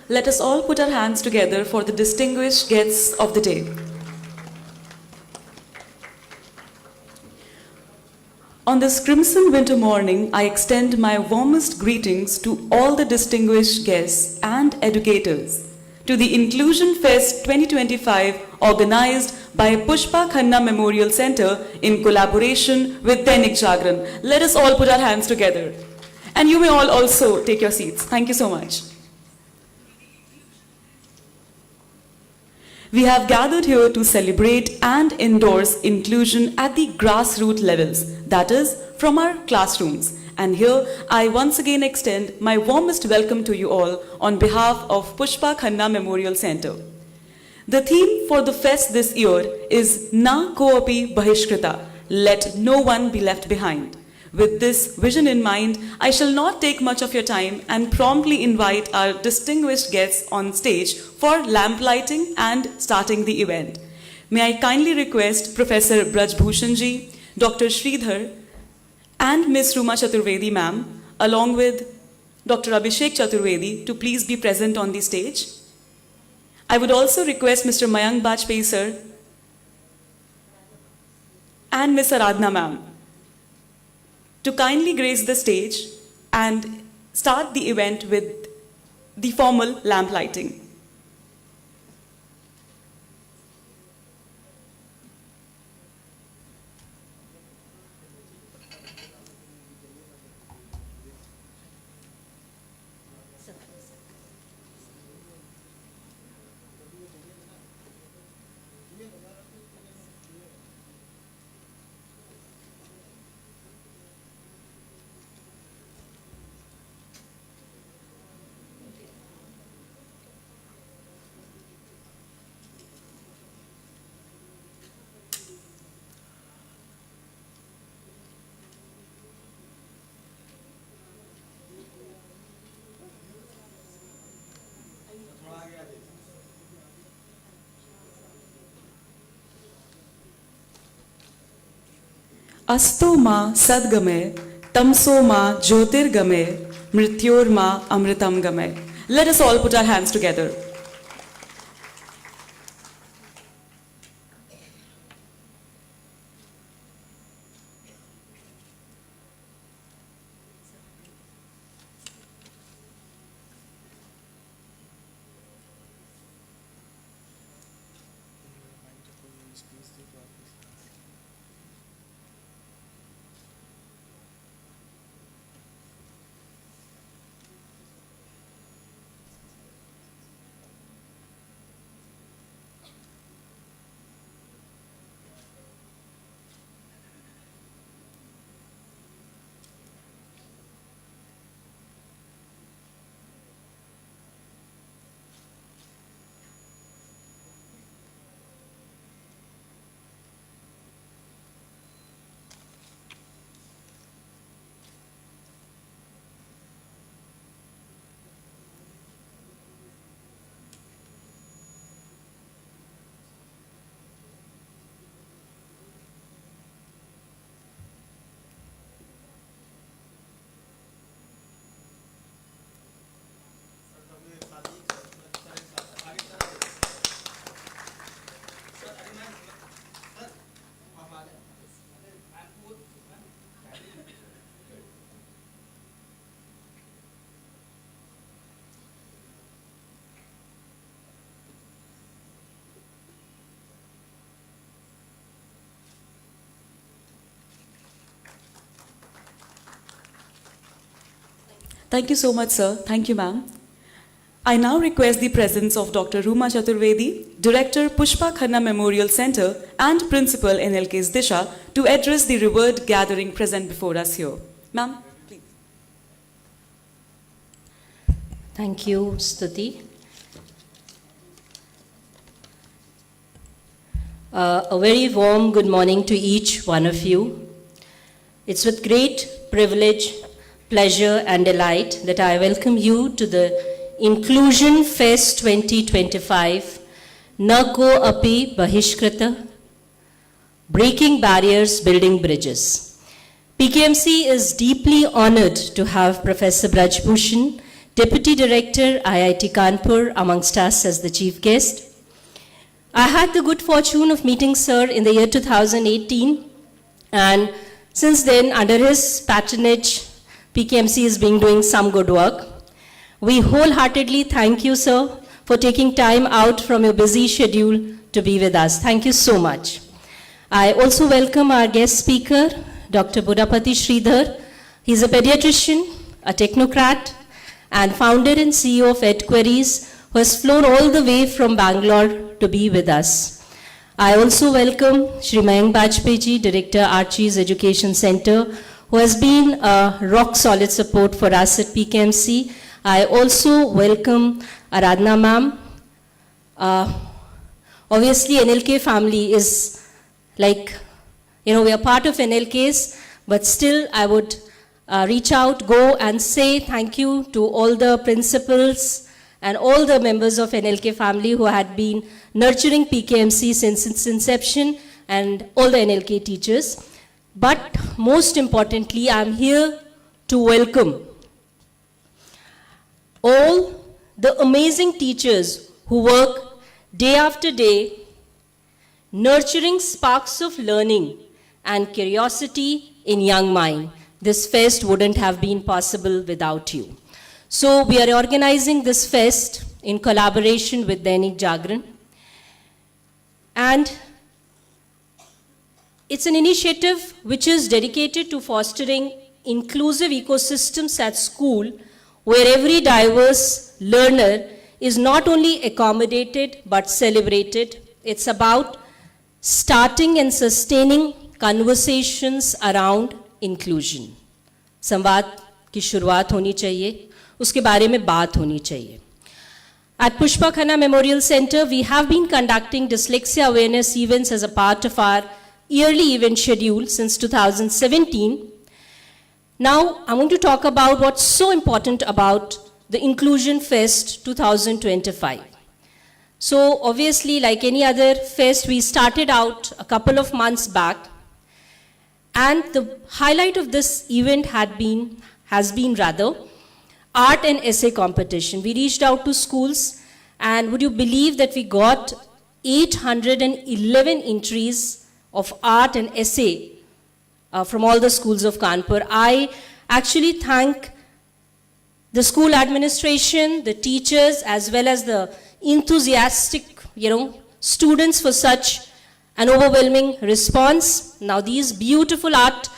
let us all put our hands together for the distinguished guests of the day. On this crimson winter morning, I extend my warmest greetings to all the distinguished guests and educators to the Inclusion Fest 2025 organized by Pushpa Khanna Memorial Center in collaboration with Dainik Jagran. Let us all put our hands together. And you may all also take your seats. Thank you so much. We have gathered here to celebrate and endorse inclusion at the grassroots levels, that is, from our classrooms. And here, I once again extend my warmest welcome to you all on behalf of Pushpa Khanna Memorial Center. The theme for the fest this year is Na Koapi Bahishkrita, let no one be left behind. With this vision in mind, I shall not take much of your time and promptly invite our distinguished guests on stage for lamplighting and starting the event. May I kindly request Professor Braj Bhushan ji, Dr. Sridhar, and Ms. Ruma Chaturvedi ma'am, along with Dr. Abhishek Chaturvedi, to please be present on the stage. I would also request Mr. Mayank Bajpayee sir and Ms. Aradhna ma'am to kindly grace the stage and start the event with the formal lamp lighting. Asto ma sadgame, tamso ma jyotirgame, mrityor ma amritam game. Let us all put our hands together. Thank you so much, sir. Thank you, ma'am. I now request the presence of Dr. Ruma Chaturvedi, Director, Pushpa Khanna Memorial Center and Principal NLK's Disha, to address the revered gathering present before us here. Ma'am, please. Thank you, Stuti. A very warm good morning to each one of you. It's with great privilege, pleasure and delight that I welcome you to the Inclusion Fest 2025, Na Ko Api Bahishkrita, Breaking Barriers, Building Bridges. PKMC is deeply honored to have Professor Braj Bhushan Deputy Director, IIT Kanpur, amongst us as the chief guest. I had the good fortune of meeting Sir in the year 2018, and since then, under his patronage, PKMC is doing some good work. We wholeheartedly thank you, sir, for taking time out from your busy schedule to be with us. Thank you so much. I also welcome our guest speaker, Dr. Budapati Sridhar. He's a pediatrician, a technocrat, and founder and CEO of EdQueries, who has flown all the way from Bangalore to be with us. I also welcome Shri Mayank Bajpayee, Director, Archie's Education Center, who has been a rock-solid support for us at PKMC. I also welcome Aradhana ma'am. Obviously, NLK family is like, we are part of NLKs, but still I would reach out, go and say thank you to all the principals and all the members of NLK family who had been nurturing PKMC since its inception, and all the NLK teachers. But most importantly, I'm here to welcome all the amazing teachers who work day after day, nurturing sparks of learning and curiosity in young mind. This fest wouldn't have been possible without you. So we are organizing this fest in collaboration with Dainik Jagran. And it's an initiative which is dedicated to fostering inclusive ecosystems at school, where every diverse learner is not only accommodated but celebrated. It's about starting and sustaining conversations around inclusion. संवाद की शुरुआत होनी चाहिए, उसके बारे में बात होनी चाहिए. At Pushpa Khanna Memorial Center, we have been conducting dyslexia awareness events as a part of our yearly event schedule since 2017. Now, I'm going to talk about what's so important about the Inclusion Fest 2025. So, obviously, like any other fest, we started out a couple of months back. And the highlight of this event has been art and essay competition. We reached out to schools, and would you believe that we got 811 entries of art and essay from all the schools of Kanpur. I actually thank the school administration, the teachers, as well as the enthusiastic, students for such an overwhelming response. Now these beautiful art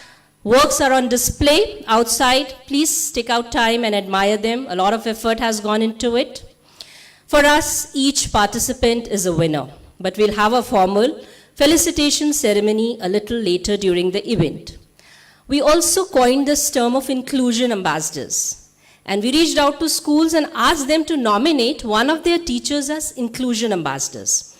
works are on display outside. Please take out time and admire them. A lot of effort has gone into it. For us, each participant is a winner, but we'll have a formal felicitation ceremony a little later during the event. We also coined this term of inclusion ambassadors, and we reached out to schools and asked them to nominate one of their teachers as inclusion ambassadors,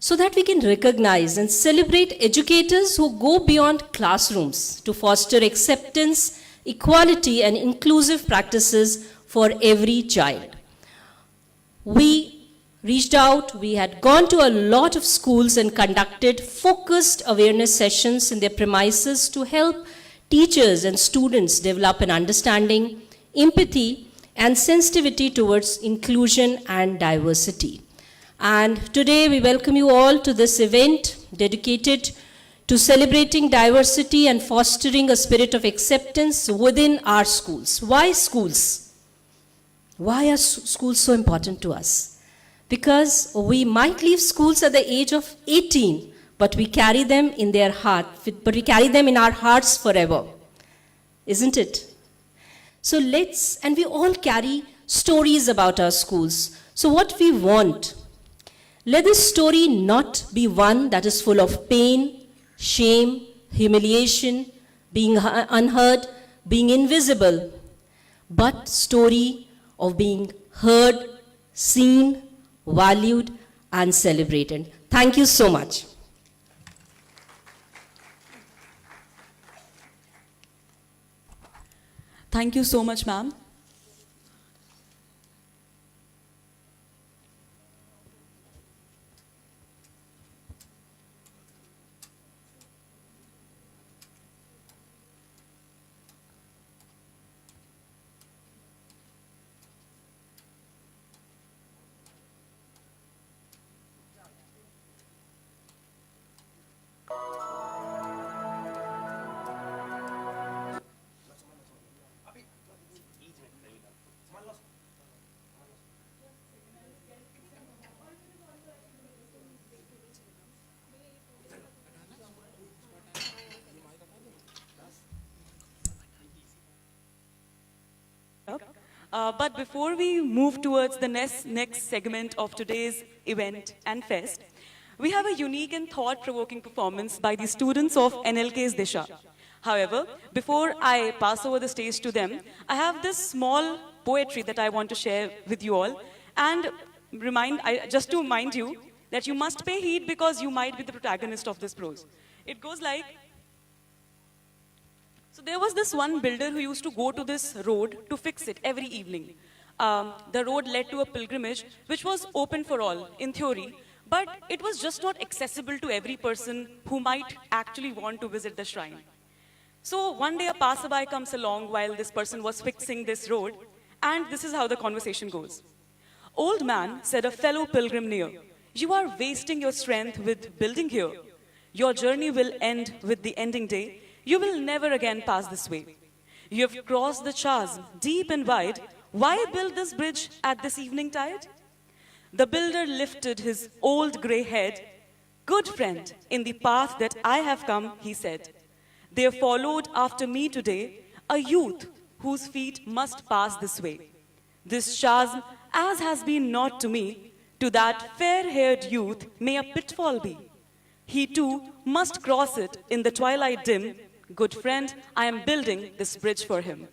so that we can recognize and celebrate educators who go beyond classrooms to foster acceptance, equality, and inclusive practices for every child. We reached out, we had gone to a lot of schools and conducted focused awareness sessions in their premises to help teachers and students develop an understanding, empathy, and sensitivity towards inclusion and diversity. And today we welcome you all to this event dedicated to celebrating diversity and fostering a spirit of acceptance within our schools. Why schools? Why are schools so important to us? Because we might leave schools at the age of 18, but we carry them in their heart, but we carry them in our hearts forever. Isn't it? So and we all carry stories about our schools. So what we want, let this story not be one that is full of pain, shame, humiliation, being unheard, being invisible, but story of being heard, seen, valued, and celebrated. Thank you so much. Thank you so much, ma'am. But before we move towards the next segment of today's event and fest, we have a unique and thought-provoking performance by the students of NLK's Disha. However, before I pass over the stage to them, I have this small poetry that I want to share with you all, and just to remind you that you must pay heed because you might be the protagonist of this prose. It goes like, so there was this one builder who used to go to this road to fix it every evening. The road led to a pilgrimage which was open for all, in theory, but it was just not accessible to every person who might actually want to visit the shrine. So one day a passerby comes along while this person was fixing this road, and this is how the conversation goes. "Old man," said a fellow pilgrim near, "you are wasting your strength with building here. Your journey will end with the ending day. You will never again pass this way. You have crossed the chasm deep and wide. Why build this bridge at this evening tide?" The builder lifted his old grey head. "Good friend, in the path that I have come," he said, "there followed after me today a youth whose feet must pass this way. This chasm, as has been not to me, to that fair-haired youth may a pitfall be. He too must cross it in the twilight dim. Good friend, I am building this bridge for him."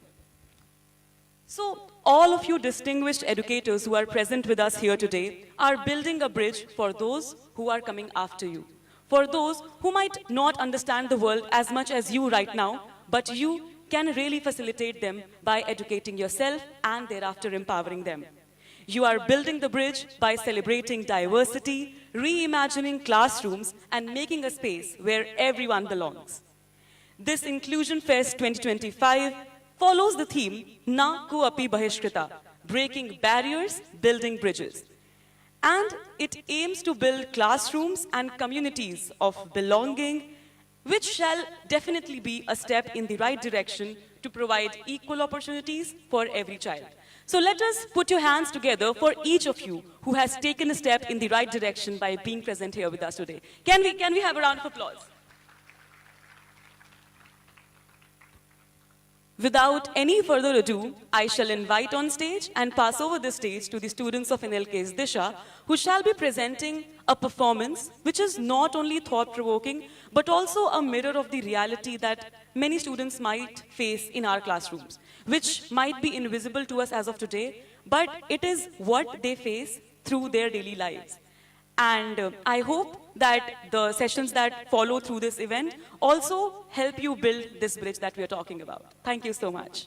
So, all of you distinguished educators who are present with us here today are building a bridge for those who are coming after you. For those who might not understand the world as much as you right now, but you can really facilitate them by educating yourself and thereafter empowering them. You are building the bridge by celebrating diversity, reimagining classrooms, and making a space where everyone belongs. This Inclusion Fest 2025 follows the theme Na Ko Api Bahishkrita, breaking barriers, building bridges. And it aims to build classrooms and communities of belonging, which shall definitely be a step in the right direction to provide equal opportunities for every child. So let us put your hands together for each of you who has taken a step in the right direction by being present here with us today. Can we have a round of applause? Without any further ado, I shall invite on stage and pass over the stage to the students of NLK's Disha, who shall be presenting a performance which is not only thought-provoking, but also a mirror of the reality that many students might face in our classrooms, which might be invisible to us as of today, but it is what they face through their daily lives. And I hope that the sessions that follow through this event also help you build this bridge that we are talking about. Thank you so much.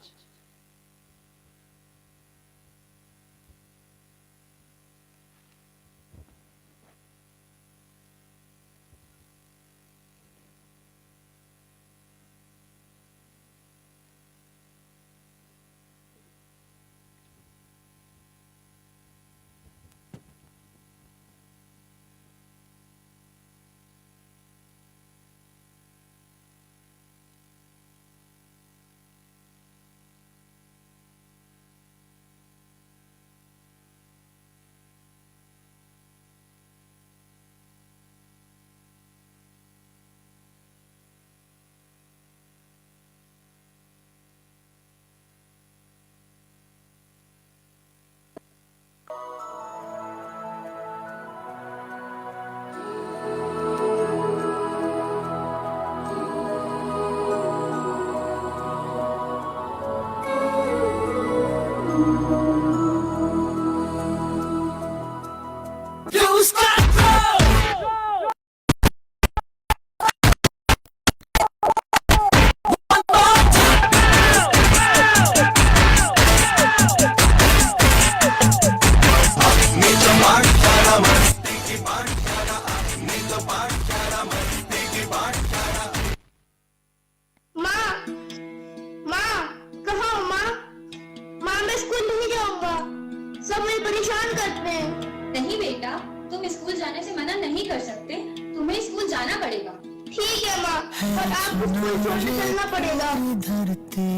सब मुझे परेशान करते हैं। नहीं बेटा, तुम school जाने से मना नहीं कर सकते, तुम्हें स्कूल जाना पड़ेगा। ठीक है माँ, पर आपको स्कूल छोड़ के चलना पड़ेगा।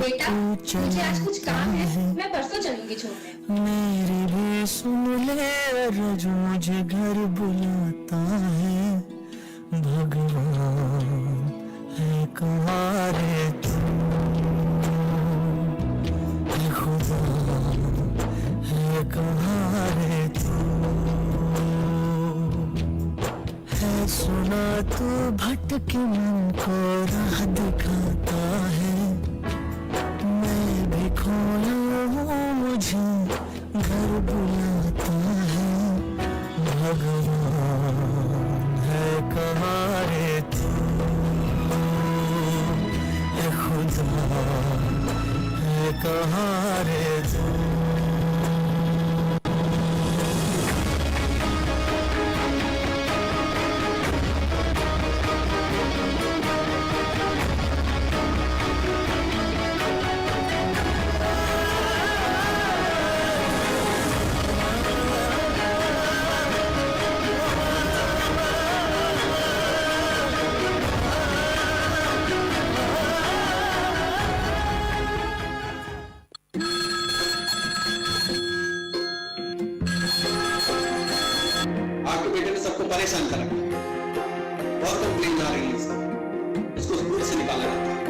बेटा, मुझे आज कुछ काम है, मैं परसों चलूंगी छोड़ने। मेरी भी सुन ले, रोज मुझे घर बुलाता है भगवान है कहाँ रे तू, खुदा कहाँ रे तू, है सुना तू भटके मन को राह दिखाता है, मैं भी खोया हूँ मुझे घर बुलाता है, भगवान है कहाँ रे तू, है खुदा है कहाँ रे तू। आपके बेटे ने सबको परेशान कर रखा है, बहुत कंप्लेन आ रही है इसको स्कूल से निकाला जाता है।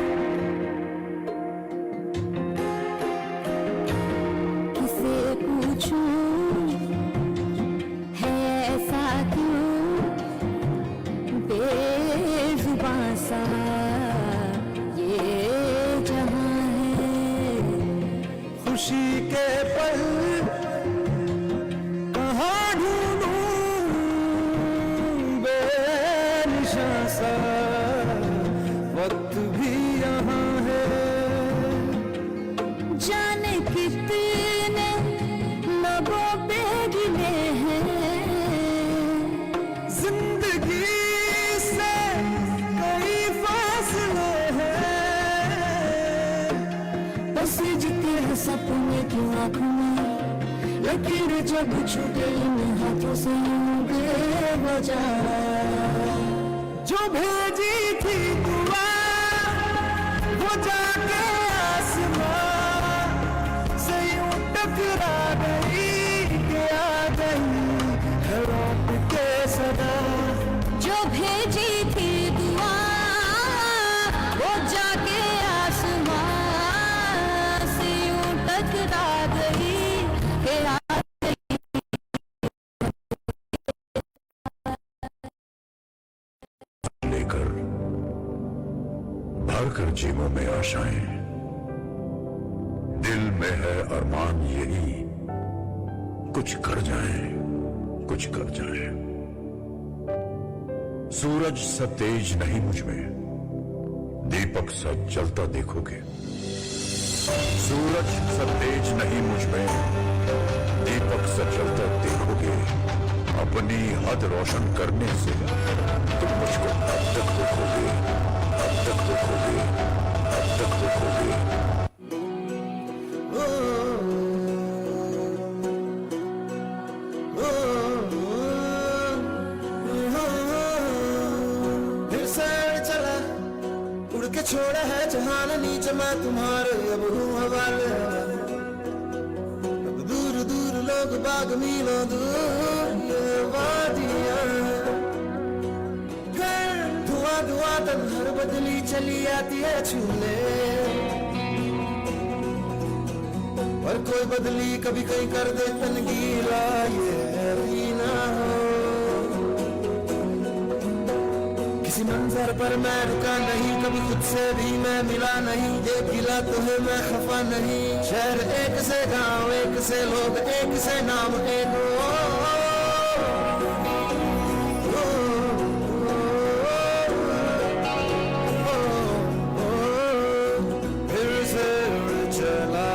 किसे पूछूं है ऐसा क्यों, बेजुबां सा ये जहां है, खुशी के पल कहाँ ढूंढूं, बेनिशां सा वक्त भी यहाँ है, जाने कितने लोगों पे गिले हैं, जिंदगी से कई फासले हैं, बस जीते हैं सपने की आंखों में, लकीर जब छूटे इन हाथों से यूं बेवजह, जो भेजी थी दुआ वो जाके आसमां से यूं टकरा गई कि आ गई है लौट के सदा, जो भेजी थी दुआ वो जाके आसमां से यूं टकरा गई कि आ लेकर भर कर जेबों में आशाएं, दिल में है अरमान यही कुछ कर जाए, कुछ कर जाए। सूरज सा तेज नहीं मुझ में, दीपक सा जलता देखोगे, सूरज सा तेज नहीं मुझ में, दीपक सा जलता देखोगे, अपनी हद रोशन करने से तुम मुझको अब तक देखोगे, अब तक देखोगे, अब तक देखोगे। फिर से चला उड़ के छोड़ा है जहान नीचे, मैं तुम्हारे अब हूँ हवाले, अब दूर दूर लोग बाग मीलों दूर ये वादियां, घर धुआं धुआं तन हर बदली चली आती है छूले, और कोई बदली कभी कहीं कर दे तन गीला, ये भी ना हो किसी मंजर पर मैं रुका नहीं, कभी खुद से भी मैं मिला नहीं, ये गिला तो है मैं खफा नहीं, शहर एक से गांव एक से लोग एक से नाम एक फिर से उड़ चला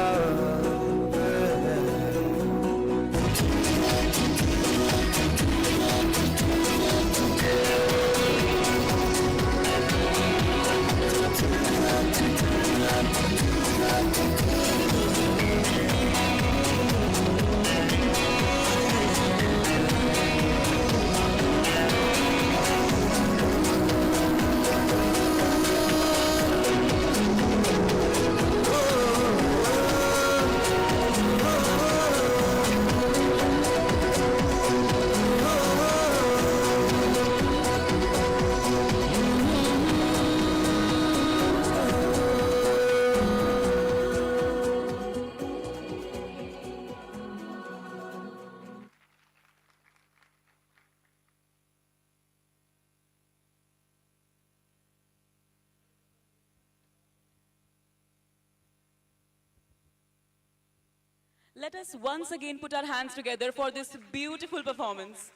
Let us once again put our hands together for this beautiful performance.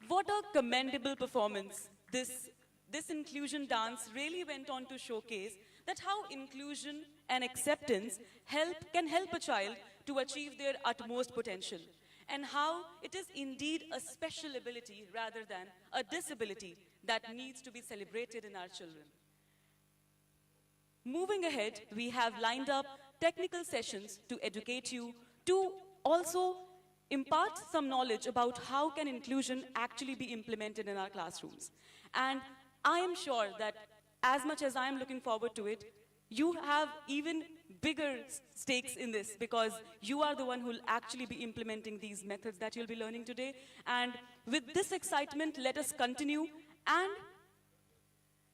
What a commendable performance. This inclusion dance really went on to showcase that how inclusion and acceptance can help a child to achieve their utmost potential, and how it is indeed a special ability rather than a disability that needs to be celebrated in our children. Moving ahead, we have lined up technical sessions to educate you, to also impart some knowledge about how can inclusion actually be implemented in our classrooms. And I am sure that as much as I am looking forward to it, you have even bigger stakes in this, because you are the one who will actually be implementing these methods that you'll be learning today. And with this excitement, let us continue, and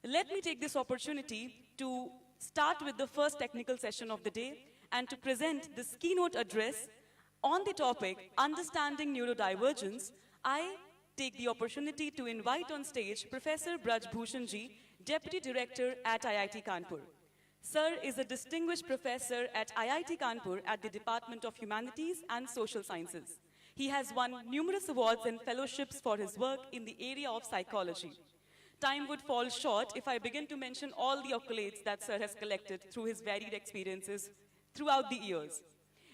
let me take this opportunity to start with the first technical session of the day and to present this keynote address on the topic Understanding Neurodivergence. I take the opportunity to invite on stage Professor Braj Bhushan Ji, Deputy Director at IIT Kanpur. Sir is a distinguished professor at IIT Kanpur at the Department of Humanities and Social Sciences. He has won numerous awards and fellowships for his work in the area of psychology. Time would fall short if I begin to mention all the accolades that Sir has collected through his varied experiences throughout the years.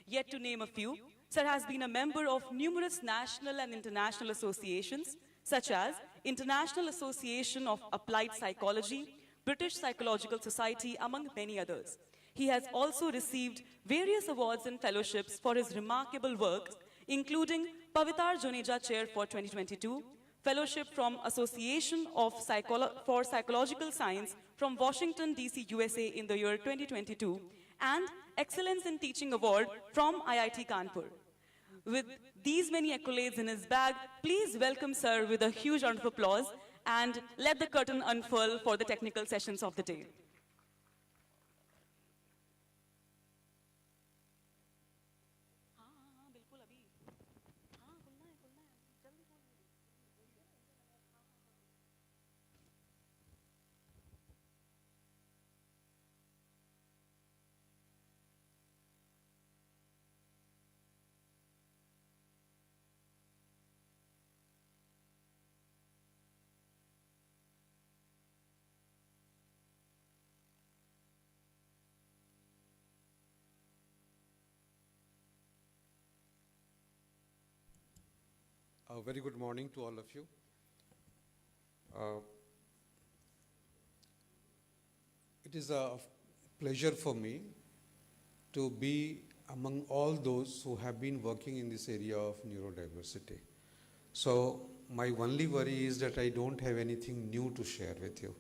Yet to name a few, Sir has been a member of numerous national and international associations, such as International Association of Applied Psychology, British Psychological Society, among many others. He has also received various awards and fellowships for his remarkable work, including Pavitar Juneja Chair for 2022, Fellowship from Association for Psychological Science from Washington, D.C., USA in the year 2022, and Excellence in Teaching Award from IIT Kanpur. With these many accolades in his bag, please welcome Sir with a huge round of applause, and let the curtain unfurl for the technical sessions of the day. A very good morning to all of you. It is a pleasure for me to be among all those who have been working in this area of neurodiversity. So my only worry is that I don't have anything new to share with you.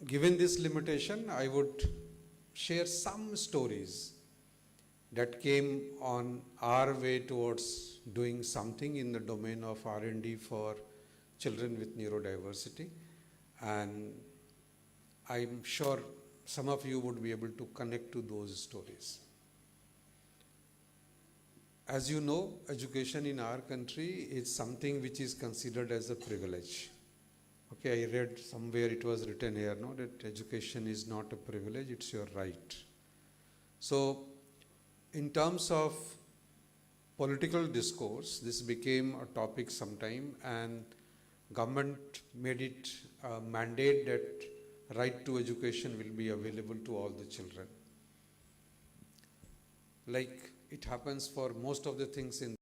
Given this limitation, I would share some stories that came on our way towards doing something in the domain of R&D for children with neurodiversity, and I'm sure some of you would be able to connect to those stories. As you know, education in our country is something which is considered as a privilege. Okay, I read somewhere it was written here, no, that education is not a privilege, it's your right. So, in terms of political discourse, this became a topic sometime, and government made it a mandate that right to education will be available to all the children. Like it happens for most of the things in